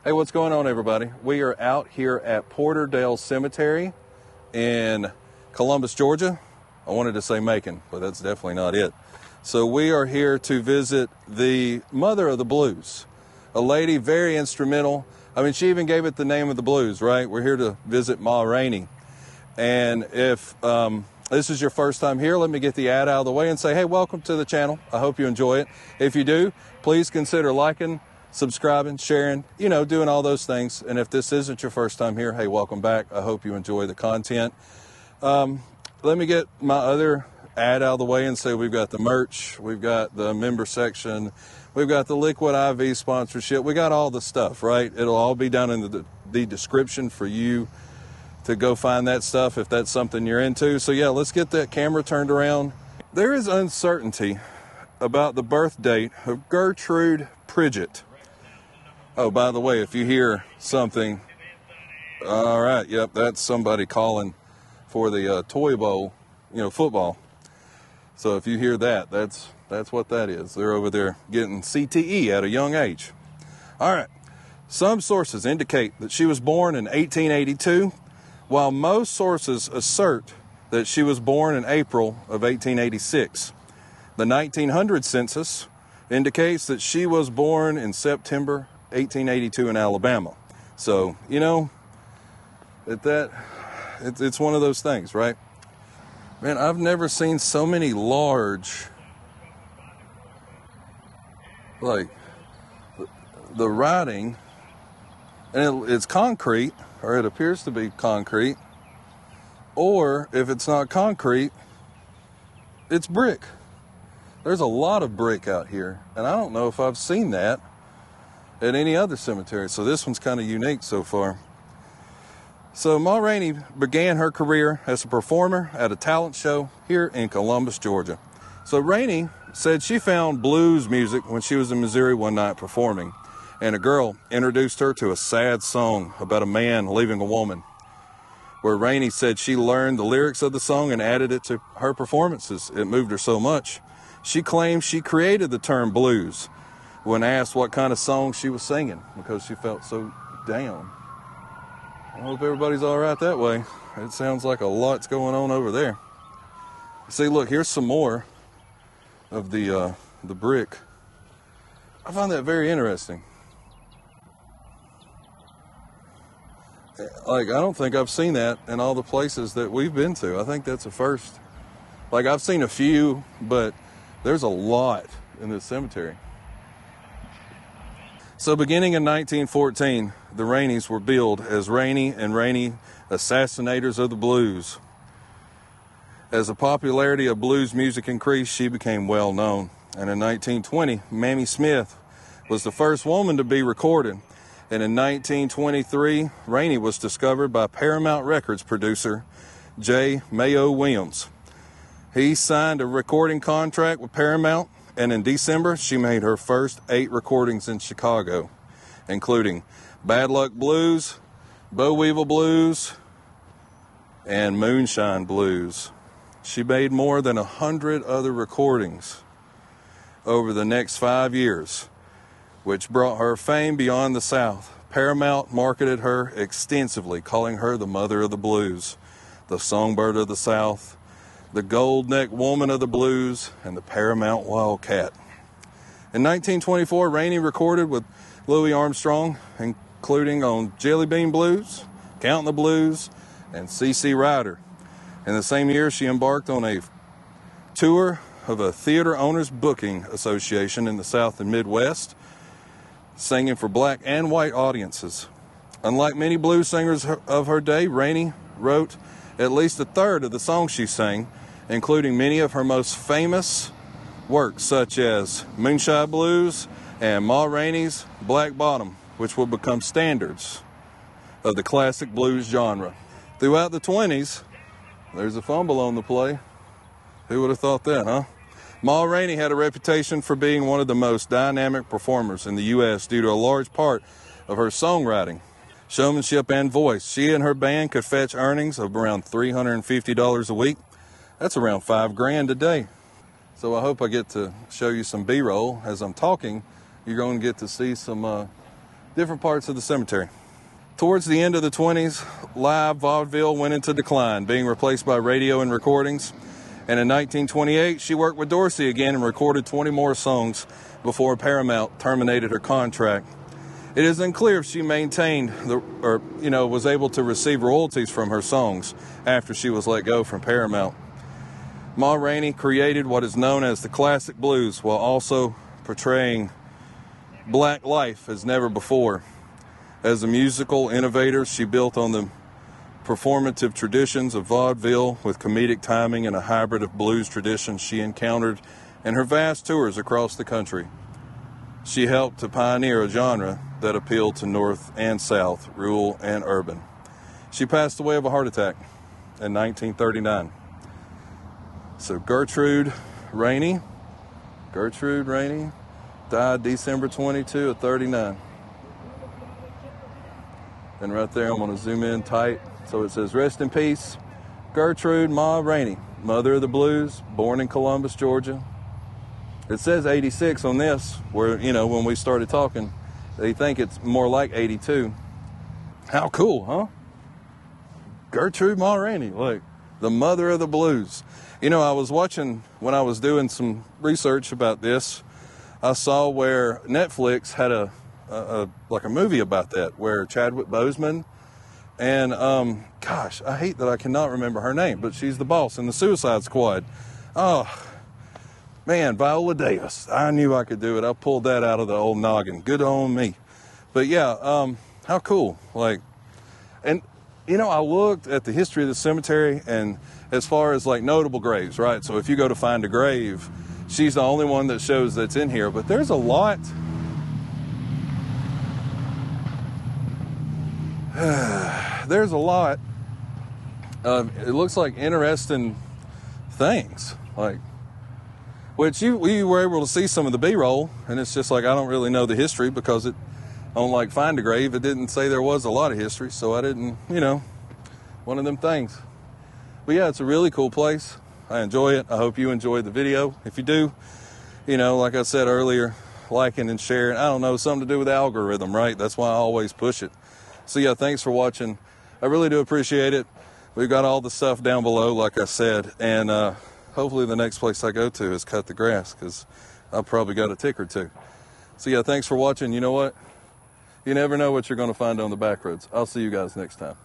Hey, what's going on, everybody? We are out here at Porterdale Cemetery in Columbus, Georgia. I wanted to say Macon, but that's definitely not it. So we are here to visit the mother of the blues, a lady very instrumental. I mean, she even gave it the name of the blues, right? We're here to visit Ma Rainey. And if this is your first time here, let me get the ad out of the way and say, hey, welcome to the channel. I hope you enjoy it. If you do, please consider liking, subscribing, sharing, doing all those things. And if this isn't your first time here, hey, welcome back. I hope you enjoy the content. Let me get my other ad out of the way and say we've got the merch, we've got the member section, we've got the Liquid IV sponsorship, we got all the stuff, right? It'll all be down in the description for you to go find that stuff if that's something you're into. So yeah, let's get that camera turned around. There is uncertainty about the birth date of Gertrude Pridgett. Oh, by the way, if you hear something, all right, yep, that's somebody calling for the Toy Bowl, football. So if you hear that, that's what that is. They're over there getting CTE at a young age. All right, some sources indicate that she was born in 1882, while most sources assert that she was born in April of 1886. The 1900 census indicates that she was born in September 1882 in Alabama. So, it's one of those things, right? Man, I've never seen so many large, like, the writing, and it's concrete, or it appears to be concrete, or if it's not concrete, it's brick. There's a lot of brick out here, and I don't know if I've seen that at any other cemetery, so this one's kind of unique so far. So Ma Rainey began her career as a performer at a talent show here in Columbus, Georgia. So Rainey said she found blues music when she was in Missouri one night performing, and a girl introduced her to a sad song about a man leaving a woman, where Rainey said she learned the lyrics of the song and added it to her performances. It moved her so much. She claimed she created the term blues when asked what kind of song she was singing because she felt so down. I hope everybody's all right that way. It sounds like a lot's going on over there. See, look, here's some more of the brick. I find that very interesting. Like, I don't think I've seen that in all the places that we've been to. I think that's a first. Like, I've seen a few, but there's a lot in this cemetery. So beginning in 1914, the Raineys were billed as Rainey and Rainey, assassinators of the blues. As the popularity of blues music increased, she became well known. And in 1920, Mamie Smith was the first woman to be recorded. And in 1923, Rainey was discovered by Paramount Records producer J. Mayo Williams. He signed a recording contract with Paramount, and in December, she made her first 8 recordings in Chicago, including Bad Luck Blues, Boll Weevil Blues, and Moonshine Blues. She made more than 100 other recordings over the next 5 years, which brought her fame beyond the South. Paramount marketed her extensively, calling her the mother of the blues, the songbird of the South, the gold-necked woman of the blues, and the Paramount Wildcat. In 1924, Rainey recorded with Louis Armstrong, including on Jelly Bean Blues, Counting the Blues, and C.C. Ryder. In the same year, she embarked on a tour of a theater owners booking association in the South and Midwest, singing for black and white audiences. Unlike many blues singers of her day, Rainey wrote at least a third of the songs she sang, including many of her most famous works, such as Moonshine Blues and Ma Rainey's Black Bottom, which will become standards of the classic blues genre. Throughout the 20s, there's a fumble on the play. Who would have thought that, huh? Ma Rainey had a reputation for being one of the most dynamic performers in the U.S. due to a large part of her songwriting, showmanship, and voice. She and her band could fetch earnings of around $350 a week. That's around $5,000 a day. So I hope I get to show you some B-roll. As I'm talking, you're going to get to see some different parts of the cemetery. Towards the end of the 20s, live vaudeville went into decline, being replaced by radio and recordings. And in 1928, she worked with Dorsey again and recorded 20 more songs before Paramount terminated her contract. It is unclear if she maintained was able to receive royalties from her songs after she was let go from Paramount. Ma Rainey created what is known as the classic blues while also portraying black life as never before. As a musical innovator, she built on the performative traditions of vaudeville with comedic timing and a hybrid of blues traditions she encountered in her vast tours across the country. She helped to pioneer a genre that appealed to North and South, rural and urban. She passed away of a heart attack in 1939. So Gertrude Rainey died December 22 at 39. And right there, I'm going to zoom in tight. So it says, rest in peace, Gertrude Ma Rainey, mother of the blues, born in Columbus, Georgia. It says 86 on this, where, when we started talking, they think it's more like 82. How cool, huh? Gertrude Ma Rainey, like the mother of the blues. I was watching, when I was doing some research about this, I saw where Netflix had a movie about that, where Chadwick Boseman and, I hate that I cannot remember her name, but she's the boss in the Suicide Squad. Oh, man, Viola Davis. I knew I could do it. I pulled that out of the old noggin. Good on me. But yeah, how cool. I looked at the history of the cemetery, and as far as notable graves, right? So if you go to find a grave, she's the only one that shows that's in here, but there's a lot. There's a lot of, it looks like, interesting things, which we were able to see some of the B-roll, and it's just I don't really know the history because on Find a Grave, it didn't say there was a lot of history, so I didn't, one of them things. But yeah, it's a really cool place. I enjoy it. I hope you enjoyed the video. If you do, like I said earlier, liking and sharing, I don't know, something to do with the algorithm, right? That's why I always push it. So yeah, thanks for watching. I really do appreciate it. We've got all the stuff down below, like I said, and hopefully the next place I go to is cut the grass, because I've probably got a tick or two. So yeah, thanks for watching. You know what? You never know what you're going to find on the back roads. I'll see you guys next time.